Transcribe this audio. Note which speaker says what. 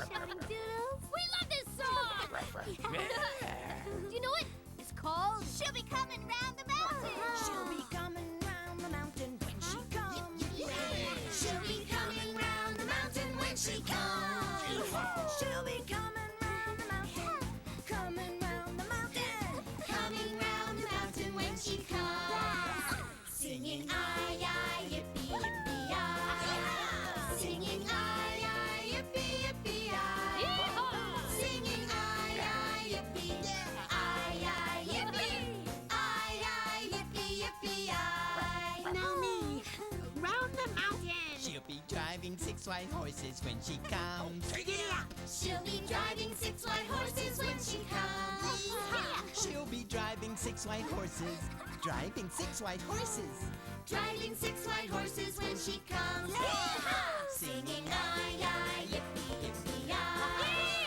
Speaker 1: Showing doodles.
Speaker 2: We love this song! Do you know it? It's called
Speaker 1: She'll be coming round the mountain.
Speaker 3: She'll be coming round the mountain when she comes.
Speaker 1: She'll be coming round the mountain when she comes.
Speaker 3: She'll be coming round the mountain, coming round the mountain.
Speaker 1: Coming round the mountain when she comes. Singing aye, yippee, yippee, aye. Singing aye, yippee, yippee, aye. Singing aye, yippee, aye, yippee, aye, yippee, yippee, aye.
Speaker 4: Now me, round the mountain.
Speaker 5: She'll be driving 6 white horses when she comes.
Speaker 1: She'll be driving 6 white horses when she comes.
Speaker 5: She'll be driving 6 white horses. Driving 6 white horses.
Speaker 1: Driving 6 white horses when she comes. Singing aye, yippee, yippee, aye.